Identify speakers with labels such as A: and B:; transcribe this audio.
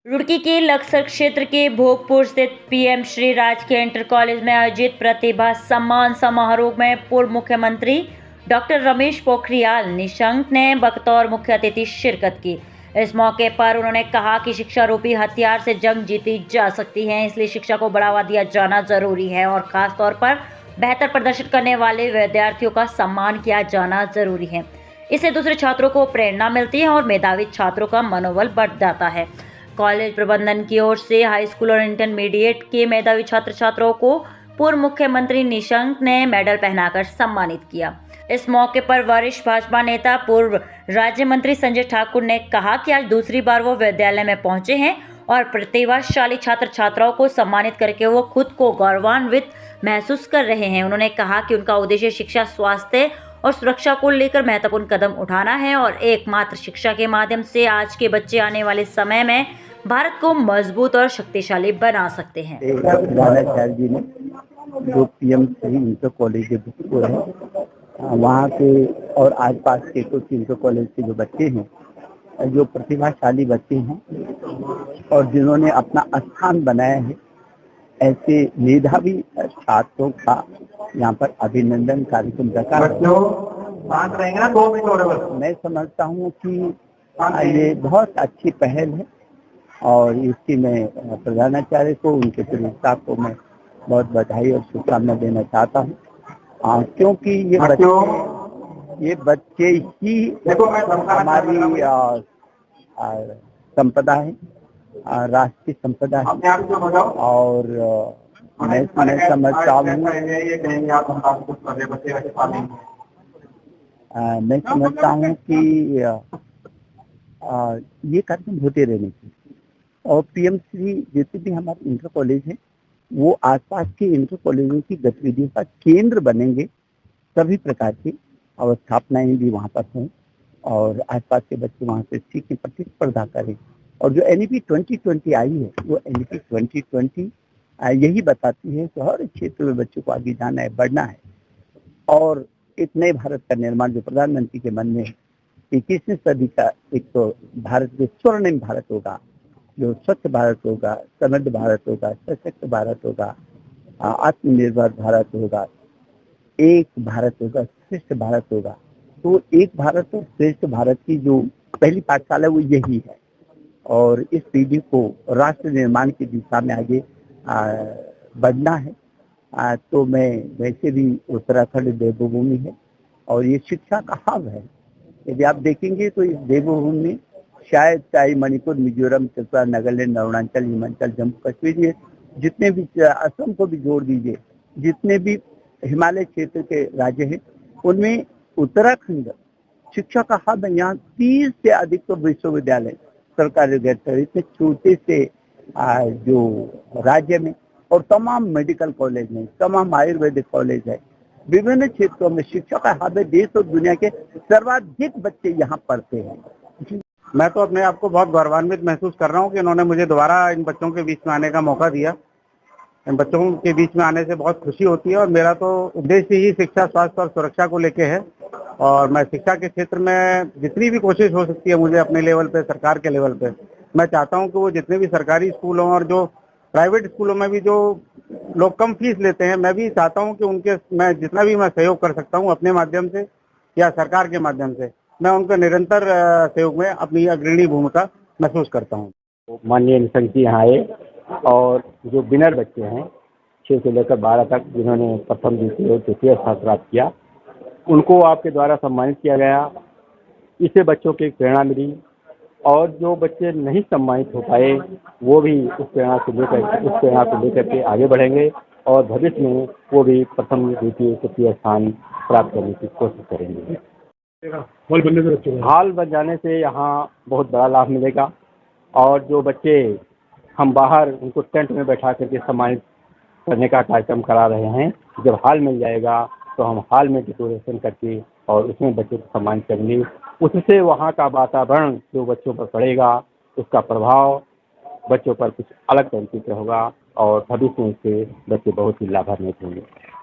A: रुड़की के लक्सर क्षेत्र के भोगपुर स्थित पीएम श्री राजकीय इंटर कॉलेज में आयोजित प्रतिभा सम्मान समारोह में पूर्व मुख्यमंत्री डॉक्टर रमेश पोखरियाल निशंक ने बतौर मुख्य अतिथि शिरकत की। इस मौके पर उन्होंने कहा कि शिक्षा रूपी हथियार से जंग जीती जा सकती है, इसलिए शिक्षा को बढ़ावा दिया जाना जरूरी है और खास तौर पर बेहतर प्रदर्शन करने वाले विद्यार्थियों का सम्मान किया जाना जरूरी है। इससे दूसरे छात्रों को प्रेरणा मिलती है और मेधावी छात्रों का मनोबल बढ़ जाता है। कॉलेज प्रबंधन की ओर से हाई स्कूल और इंटरमीडिएट के मेधावी छात्र छात्राओं को पूर्व मुख्यमंत्री निशंक ने मेडल पहनाकर सम्मानित किया। इस मौके पर वरिष्ठ भाजपा नेता पूर्व राज्य मंत्री संजय ठाकुर ने कहा कि आज दूसरी बार वो विद्यालय में पहुंचे हैं और प्रतिभाशाली छात्र छात्राओं को सम्मानित करके वो खुद को गौरवान्वित महसूस कर रहे हैं। उन्होंने कहा कि उनका उद्देश्य शिक्षा, स्वास्थ्य और सुरक्षा को लेकर महत्वपूर्ण कदम उठाना है और एकमात्र शिक्षा के माध्यम से आज के बच्चे आने वाले समय में भारत को मजबूत और शक्तिशाली बना सकते हैं।
B: जी ने जो PM Shri inter college Bhogpur है, वहाँ के और आसपास के कुछ इंटर कॉलेज के जो बच्चे हैं, जो प्रतिभाशाली बच्चे हैं और जिन्होंने अपना स्थान बनाया है, ऐसे मेधावी छात्रों का यहाँ पर अभिनंदन कार्यक्रम रखा है। मैं समझता हूँ कि ये बहुत अच्छी पहल है और इसकी मैं प्रधानाचार्य को, उनके प्रिंसिपल को मैं बहुत बधाई और शुभकामना देना चाहता हूँ, क्योंकि ये बच्चे ही हमारी संपदा है, राष्ट्रीय संपदा है। और मैं समझता हूँ कि ये कार्यक्रम होते रहने चाहिए और पीएम श्री जितने भी हमारे इंटर कॉलेज हैं, वो आसपास के इंटर कॉलेजों की गतिविधियों का केंद्र बनेंगे। सभी प्रकार की अवस्थापनाएं भी वहाँ पर हों और आसपास के बच्चे वहाँ से सीखें, प्रतिस्पर्धा करें। और जो NEP 2020 आई है, वो NEP 2020 यही बताती है कि हर क्षेत्र में बच्चों को आगे जाना है, बढ़ना है और एक नए भारत का निर्माण जो प्रधानमंत्री के मन में है, 21वीं सदी का एक तो भारत जो स्वर्णिम भारत होगा, जो स्वच्छ भारत होगा, समृद्ध भारत होगा, सशक्त भारत होगा, आत्मनिर्भर भारत होगा, एक भारत होगा, श्रेष्ठ भारत होगा। तो एक भारत और श्रेष्ठ भारत की जो पहली पाठशाला वो यही है और इस पीढ़ी को राष्ट्र निर्माण की दिशा में आगे बढ़ना है। तो मैं वैसे भी उत्तराखंड देवभूमि है और ये शिक्षा का हब है। यदि आप देखेंगे तो इस देवभूमि में शायद चाहे मणिपुर, मिजोरम, त्रिपुरा, नागालैंड, अरुणाचल, हिमाचल, जम्मू कश्मीर, ये जितने भी, असम को भी जोड़ दीजिए, जितने भी हिमालय क्षेत्र के राज्य हैं, उनमें उत्तराखंड शिक्षा का हब है। यहाँ 30 से अधिक तो विश्वविद्यालय सरकारी गैर इतने छोटे से जो राज्य में, और तमाम मेडिकल कॉलेज हैं, तमाम आयुर्वेदिक कॉलेज है। विभिन्न क्षेत्रों में शिक्षा का हब है। देश और दुनिया के सर्वाधिक बच्चे यहाँ पढ़ते हैं।
C: मैं तो अपने आप को बहुत गौरवान्वित महसूस कर रहा हूँ कि इन्होंने मुझे दोबारा इन बच्चों के बीच में आने का मौका दिया। इन बच्चों के बीच में आने से बहुत खुशी होती है और मेरा तो उद्देश्य ही शिक्षा, स्वास्थ्य और सुरक्षा को लेके है और मैं शिक्षा के क्षेत्र में जितनी भी कोशिश हो सकती है मुझे अपने लेवल पे, सरकार के लेवल पे, मैं चाहता हूँ कि वो जितने भी सरकारी स्कूल हों और जो प्राइवेट स्कूलों में भी जो लोग कम फीस लेते हैं, मैं भी चाहता हूँ कि उनके मैं जितना भी मैं सहयोग कर सकता हूँ अपने माध्यम से या सरकार के माध्यम से, मैं उनका निरंतर सहयोग में अपनी अग्रणी भूमिका महसूस करता हूँ।
D: माननीय निशंक जी यहाँ आए और जो विनर बच्चे हैं 6 से लेकर 12 तक, जिन्होंने प्रथम, द्वितीय और तृतीय स्थान प्राप्त किया, उनको आपके द्वारा सम्मानित किया गया। इससे बच्चों की प्रेरणा मिली और जो बच्चे नहीं सम्मानित हो पाए वो भी उस प्रेरणा को लेकर के आगे बढ़ेंगे और भविष्य में वो भी प्रथम, द्वितीय, तृतीय स्थान प्राप्त करने की कोशिश करेंगे। हॉल बन जाने से यहाँ बहुत बड़ा लाभ मिलेगा और जो बच्चे हम बाहर उनको टेंट में बैठा करके सम्मानित करने का कार्यक्रम करा रहे हैं, जब हॉल मिल जाएगा तो हम हॉल में डेकोरेशन करके और उसमें बच्चों को सम्मानित करेंगे। उससे वहाँ का वातावरण जो बच्चों पर पड़ेगा, उसका प्रभाव बच्चों पर कुछ अलग तरीके से होगा और भविष्य में इससे बच्चे बहुत ही लाभान्वित होंगे।